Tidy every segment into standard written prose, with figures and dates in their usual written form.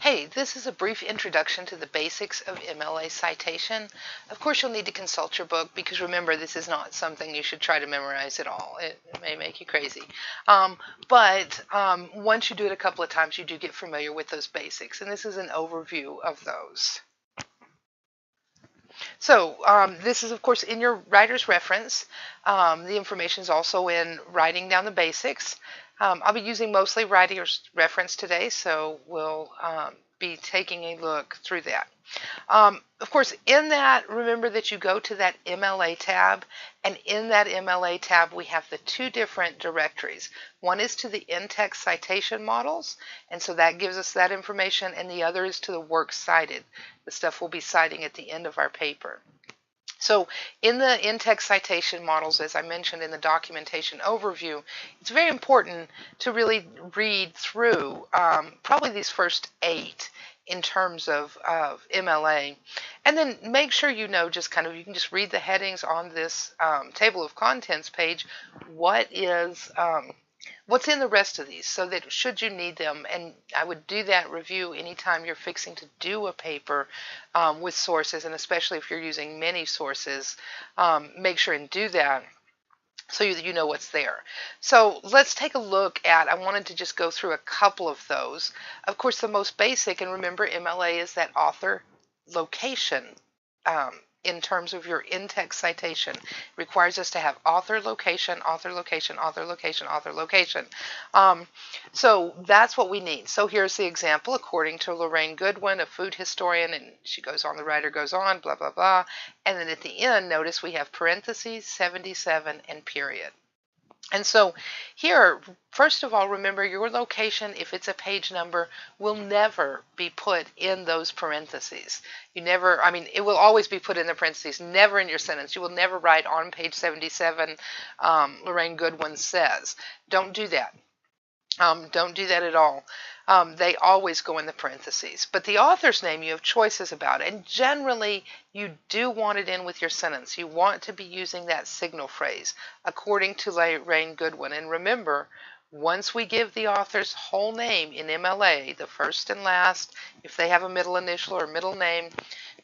Hey, this is a brief introduction to the basics of MLA citation. Of course, you'll need to consult your book because remember, this is not something you should try to memorize at all. It may make you crazy. But once you do it a couple of times, you do get familiar with those basics, and this is an overview of those. So this is, of course, in your writer's reference. The information is also in writing down the basics. I'll be using mostly writer's reference today, so we'll be taking a look through that. Of course, in that, remember that you go to that MLA tab, and in that MLA tab, we have the two different directories. One is to the in-text citation models, and so that gives us that information, and the other is to the work cited, the stuff we'll be citing at the end of our paper. So in the in-text citation models, as I mentioned in the documentation overview, it's very important to really read through probably these first 8 in terms of MLA, and then make sure you know just kind of, you can just read the headings on this table of contents page, what's in the rest of these, so that should you need them, and I would do that review anytime you're fixing to do a paper with sources, and especially if you're using many sources, make sure and do that so you know what's there. So let's take a look at, I wanted to just go through a couple of those. Of course, the most basic, and remember MLA is that author location. In terms of your in-text citation, it requires us to have author location, author location, author location, author location. So that's what we need. So here's the example according to Lorraine Goodwin, a food historian, and she goes on, the writer goes on, blah, blah, blah. And then at the end, notice we have parentheses, 77, and period. And so here, first of all, remember your location, if it's a page number, will never be put in those parentheses. You never, I mean, it will always be put in the parentheses, never in your sentence. You will never write on page 77, Lorraine Goodwin says. Don't do that. Don't do that at all. They always go in the parentheses. But the author's name, you have choices about. And generally, you do want it in with your sentence. You want to be using that signal phrase, according to Lorraine Goodwin. And remember, once we give the author's whole name in MLA, the first and last, if they have a middle initial or middle name,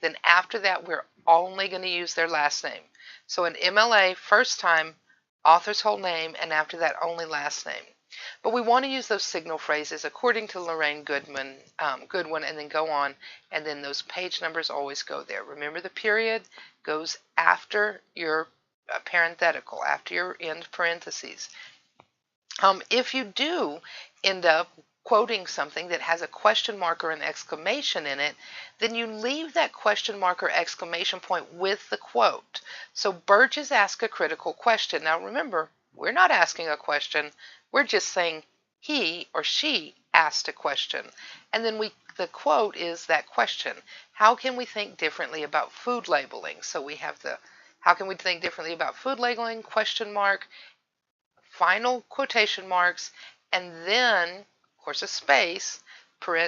then after that, we're only going to use their last name. So in MLA, first time, author's whole name, and after that, only last name. But we want to use those signal phrases according to Lorraine Goodwin, and then go on, and then those page numbers always go there. Remember, the period goes after your parenthetical, after your end parentheses. If you do end up quoting something that has a question mark or an exclamation in it, then you leave that question mark or exclamation point with the quote. So Burgess asked a critical question. Now remember, we're not asking a question. We're just saying he or she asked a question. And then the quote is that question. How can we think differently about food labeling? So we have the, how can we think differently about food labeling, question mark, final quotation marks, and then, of course, a space,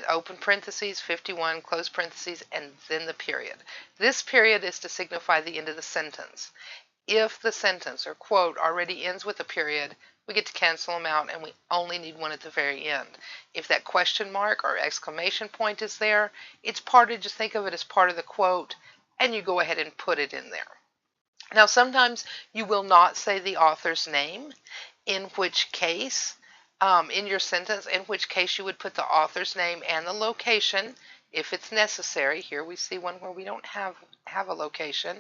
open parentheses, 51, close parentheses, and then the period. This period is to signify the end of the sentence. If the sentence or quote already ends with a period, we get to cancel them out, and we only need one at the very end. If that question mark or exclamation point is there, it's part of, just think of it as part of the quote, and you go ahead and put it in there. Now, sometimes you will not say the author's name, in which case, in your sentence, in which case you would put the author's name and the location, if it's necessary. Here we see one where we don't have a location,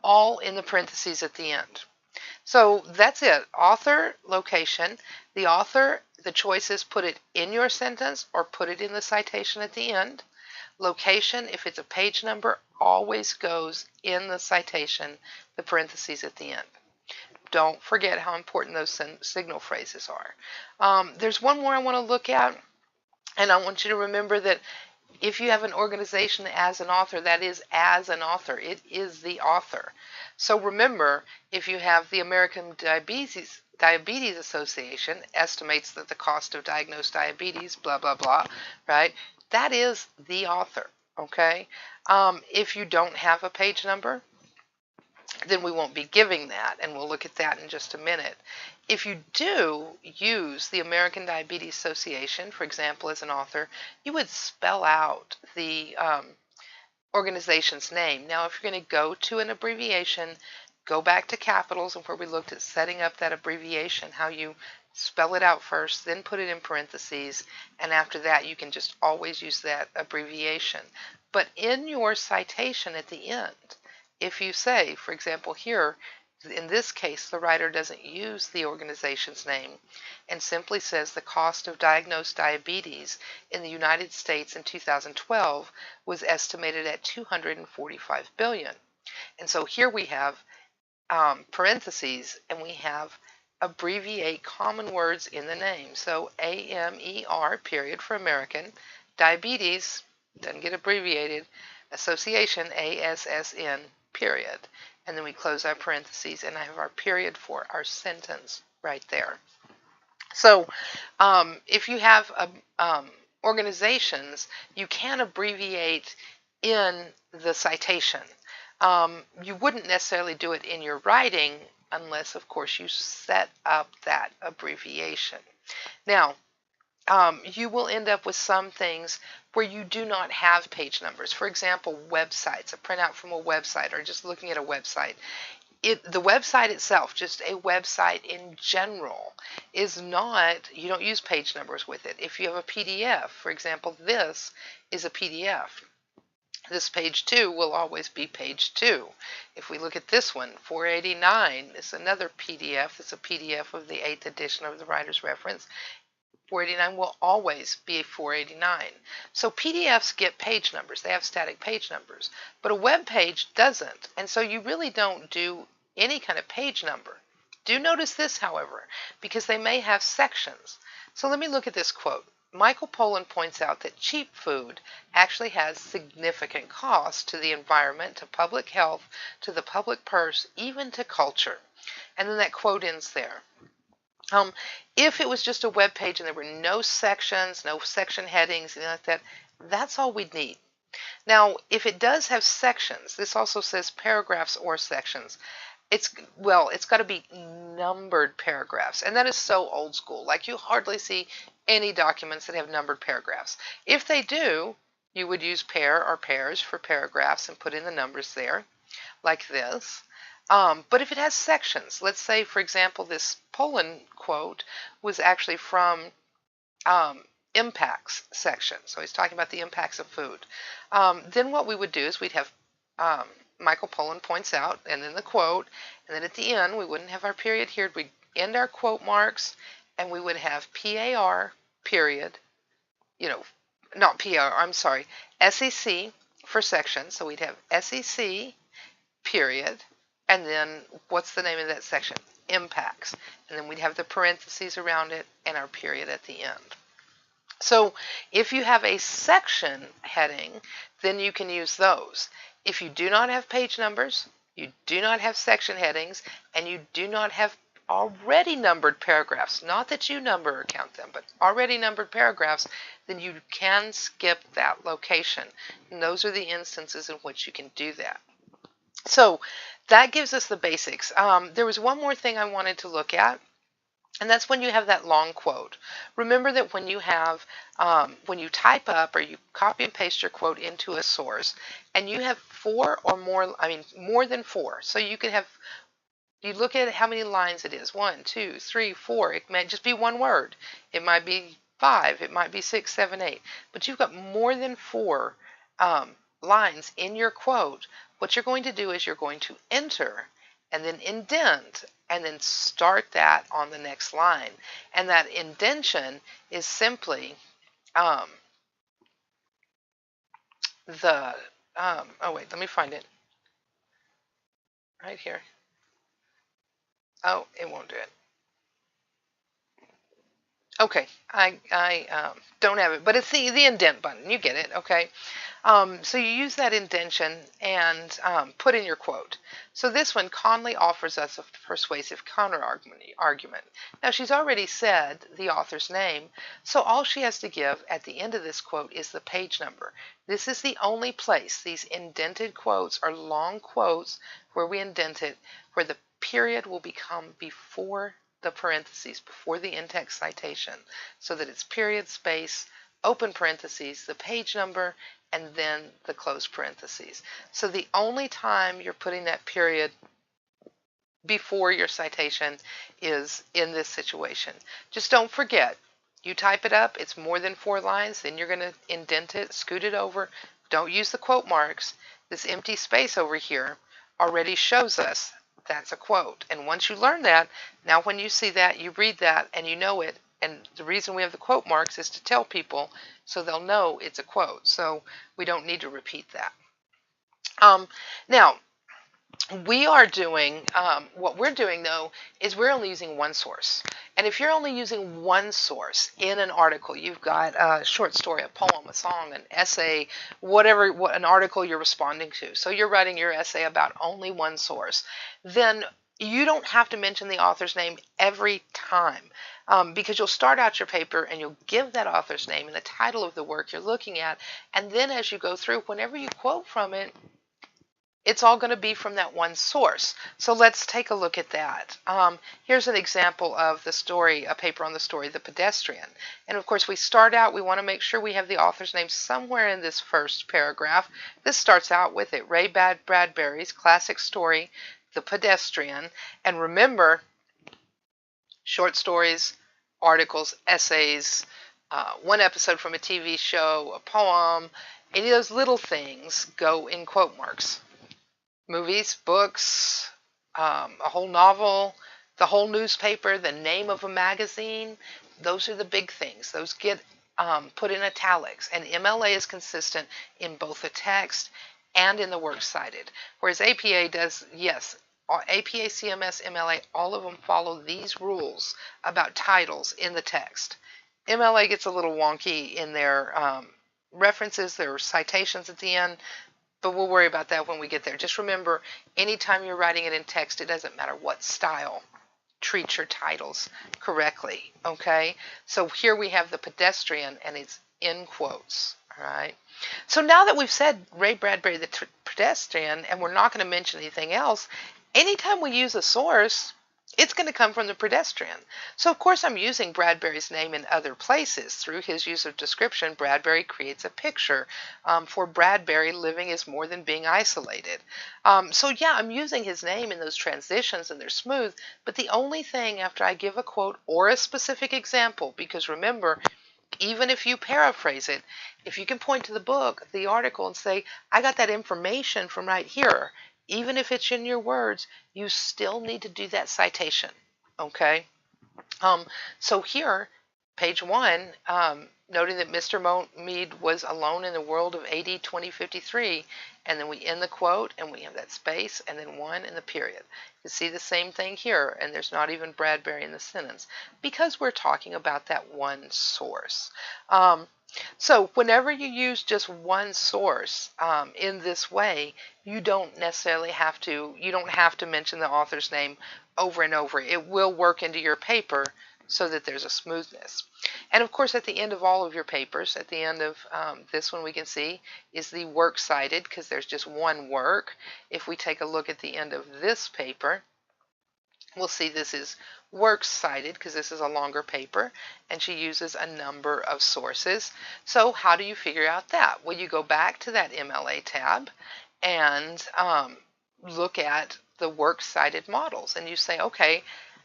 all in the parentheses at the end. So that's it. Author, location. The author, the choice is put it in your sentence or put it in the citation at the end. Location, if it's a page number, always goes in the citation, the parentheses at the end. Don't forget how important those signal phrases are. There's one more I want to look at, and I want you to remember that if you have an organization as an author, that is as an author. It is the author. So remember, if you have the American Diabetes Association estimates that the cost of diagnosed diabetes, blah, blah, blah, right? That is the author, okay? If you don't have a page number, then we won't be giving that, and we'll look at that in just a minute. If you do use the American Diabetes Association, for example, as an author, you would spell out the organization's name. Now, if you're going to go to an abbreviation, go back to capitals and where we looked at setting up that abbreviation, how you spell it out first, then put it in parentheses, and after that you can just always use that abbreviation. But in your citation at the end, if you say, for example here, in this case, the writer doesn't use the organization's name and simply says the cost of diagnosed diabetes in the United States in 2012 was estimated at $245 billion. And so here we have parentheses, and we have abbreviate common words in the name. So AMER, period, for American, diabetes, doesn't get abbreviated, association, ASSN, period. And then we close our parentheses, and I have our period for our sentence right there. So if you have organizations, you can abbreviate in the citation. You wouldn't necessarily do it in your writing unless, of course, you set up that abbreviation. Now, you will end up with some things where you do not have page numbers. For example, websites, a printout from a website, or just looking at a website. The website itself, just a website in general, is not, you don't use page numbers with it. If you have a PDF, for example, this is a PDF. This page 2 will always be page 2. If we look at this one, 489, is another PDF. It's a PDF of the 8th edition of the Writer's Reference. 489 will always be a 489. So PDFs get page numbers. They have static page numbers. But a web page doesn't. And so you really don't do any kind of page number. Do notice this, however, because they may have sections. So let me look at this quote. Michael Pollan points out that cheap food actually has significant costs to the environment, to public health, to the public purse, even to culture. And then that quote ends there. If it was just a web page and there were no sections, no section headings, anything like that, that's all we'd need. Now, if it does have sections, this also says paragraphs or sections. It's got to be numbered paragraphs, and that is so old school. Like, you hardly see any documents that have numbered paragraphs. If they do, you would use pair or pairs for paragraphs and put in the numbers there, like this. But if it has sections, let's say, for example, this Pollan quote was actually from impacts section. So he's talking about the impacts of food. Then what we would do is we'd have Michael Pollan points out, and then the quote, and then at the end we wouldn't have our period here. We'd end our quote marks, and we would have PAR, period, not PAR, I'm sorry, SEC for section. So we'd have SEC, period, and then what's the name of that section? Impacts. And then we'd have the parentheses around it and our period at the end. So if you have a section heading, then you can use those. If you do not have page numbers, you do not have section headings, and you do not have already numbered paragraphs, not that you number or count them, but already numbered paragraphs, then you can skip that location. And those are the instances in which you can do that. So that gives us the basics. There was one more thing I wanted to look at, and that's when you have that long quote. Remember that when you have, when you type up or you copy and paste your quote into a source, and you have four or more, more than four. So you can have, you look at how many lines it is. 1, 2, 3, 4. It might just be one word. It might be 5. It might be 6, 7, 8. But you've got more than 4 lines in your quote. What you're going to do is you're going to enter and then indent and then start that on the next line. And that indentation is simply oh wait, let me find it. Right here. Oh, it won't do it. Okay, I don't have it, but it's the indent button. You get it, okay? So you use that indentation and put in your quote. So this one, Conley offers us a persuasive counter-argument. Now she's already said the author's name, so all she has to give at the end of this quote is the page number. This is the only place. These indented quotes are long quotes where we indent it, where the period will become before the parentheses, before the in-text citation, so that it's period, space, open parentheses, the page number, and then the close parentheses. So the only time you're putting that period before your citation is in this situation. Just don't forget, you type it up, it's more than 4 lines, then you're going to indent it, scoot it over. Don't use the quote marks. This empty space over here already shows us that's a quote. And once you learn that, now when you see that, you read that and you know it. And the reason we have the quote marks is to tell people so they'll know it's a quote. So we don't need to repeat that. Now, we are doing, what we're doing though, is we're only using one source. And if you're only using one source in an article, you've got a short story, a poem, a song, an essay, whatever, an article you're responding to. So you're writing your essay about only one source. Then you don't have to mention the author's name every time. Because you'll start out your paper and you'll give that author's name and the title of the work you're looking at. And then as you go through, whenever you quote from it, it's all going to be from that one source. So let's take a look at that. Here's an example of the story, a paper on the story, The Pedestrian. And of course, we start out, we want to make sure we have the author's name somewhere in this first paragraph. This starts out with it, Ray Bradbury's classic story, The Pedestrian. And remember, short stories, articles, essays, one episode from a TV show, a poem, any of those little things go in quote marks. Movies, books, a whole novel, the whole newspaper, the name of a magazine, those are the big things. Those get put in italics. And MLA is consistent in both the text and in the works cited. Whereas APA does, yes, APA, CMS, MLA, all of them follow these rules about titles in the text. MLA gets a little wonky in their references, their citations at the end, but we'll worry about that when we get there. Just remember, anytime you're writing it in text, it doesn't matter what style. Treat your titles correctly, okay? So here we have The Pedestrian, and it's in quotes, all right? So now that we've said Ray Bradbury, the pedestrian, and we're not going to mention anything else, anytime we use a source, it's going to come from the pedestrian. So of course I'm using Bradbury's name in other places. Through his use of description, Bradbury creates a picture for Bradbury living is more than being isolated. So yeah, I'm using his name in those transitions and they're smooth, but the only thing after I give a quote or a specific example, because remember, even if you paraphrase it, if you can point to the book, the article, and say, I got that information from right here, even if it's in your words, you still need to do that citation, okay? So here, page 1, noting that Mr. Mead was alone in the world of AD 2053, and then we end the quote, and we have that space, and then 1 and the period. You see the same thing here, and there's not even Bradbury in the sentence, because we're talking about that one source. So whenever you use just one source in this way, you don't necessarily have to, you don't have to mention the author's name over and over. It will work into your paper so that there's a smoothness. And of course, at the end of all of your papers, at the end of this one we can see is the work cited, because there's just one work. If we take a look at the end of this paper, we'll see this is works cited because this is a longer paper, and she uses a number of sources. So how do you figure out that? Well, you go back to that MLA tab and look at the works cited models, and you say, okay,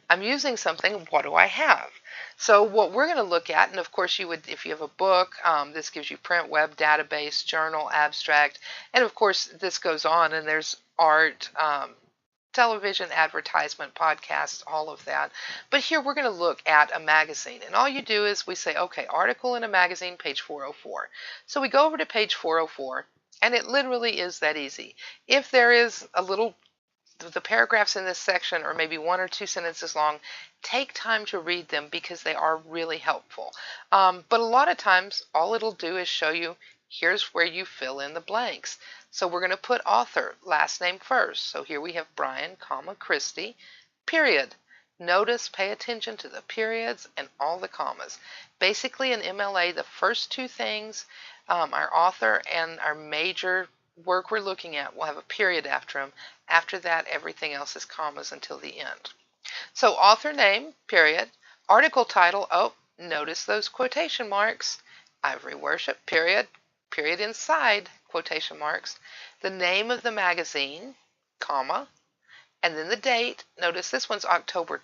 I'm using something, what do I have? So what we're going to look at, and of course you would, if you have a book, this gives you print, web, database, journal, abstract, and of course this goes on, and there's art, television, advertisement, podcasts, all of that. But here we're going to look at a magazine. And all you do is we say, okay, article in a magazine, page 404. So we go over to page 404, and it literally is that easy. If there is a little, the paragraphs in this section are maybe 1 or 2 sentences long, take time to read them because they are really helpful. But a lot of times, all it'll do is show you, here's where you fill in the blanks. So we're going to put author, last name first. So here we have Brian, comma, Christie, period. Notice, pay attention to the periods and all the commas. Basically in MLA, the first two things, our author and our major work we're looking at will have a period after them. After that, everything else is commas until the end. So author name, period. Article title, oh, notice those quotation marks. Ivory Worship, period. Period inside quotation marks. The name of the magazine, comma. And then the date. Notice this one's October,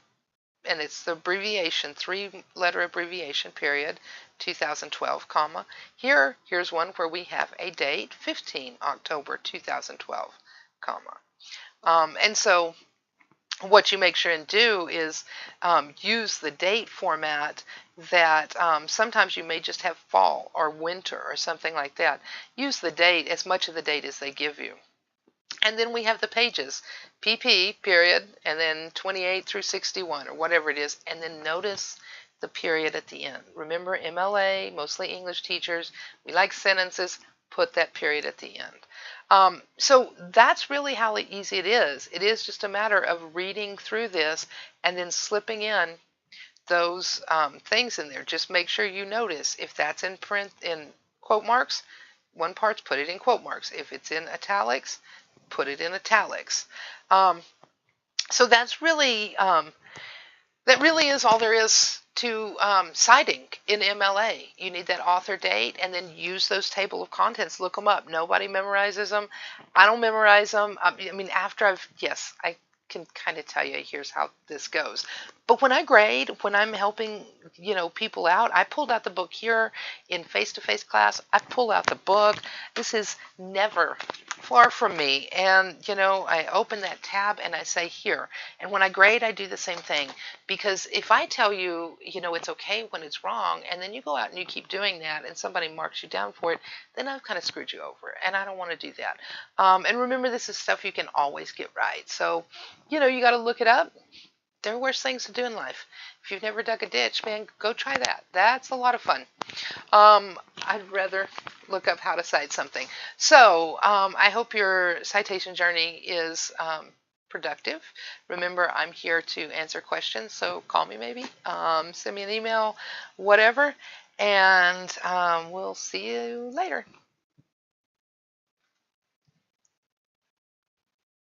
and it's the abbreviation, 3-letter abbreviation, period, 2012, comma. Here's one where we have a date, 15 October 2012, comma. And so what you make sure and do is use the date format that sometimes you may just have fall or winter or something like that. Use the date, as much of the date as they give you. And then we have the pages, PP, period, and then 28 through 61 or whatever it is, and then notice the period at the end. Remember, MLA, mostly English teachers, we like sentences, put that period at the end. So that's really how easy it is. It is just a matter of reading through this and then slipping in those things in there. Just make sure you notice if that's in print in quote marks, one part's put it in quote marks. If it's in italics, put it in italics. So that's really that really is all there is to citing in MLA. You need that author date and then use those table of contents. Look them up. Nobody memorizes them. I don't memorize them. I mean, after yes, I can kind of tell you here's how this goes. But when I grade, when I'm helping, people out, I pulled out the book here in face-to-face class. I pull out the book. This is never far from me. And, I open that tab and I say here. And when I grade, I do the same thing. Because if I tell you, it's okay when it's wrong, and then you go out and you keep doing that and somebody marks you down for it, then I've kind of screwed you over. And I don't want to do that. And remember, this is stuff you can always get right. So, you got to look it up. There are worse things to do in life. If you've never dug a ditch, man, go try that. That's a lot of fun. I'd rather look up how to cite something. So I hope your citation journey is productive. Remember, I'm here to answer questions, so call me maybe. Send me an email, whatever, and we'll see you later.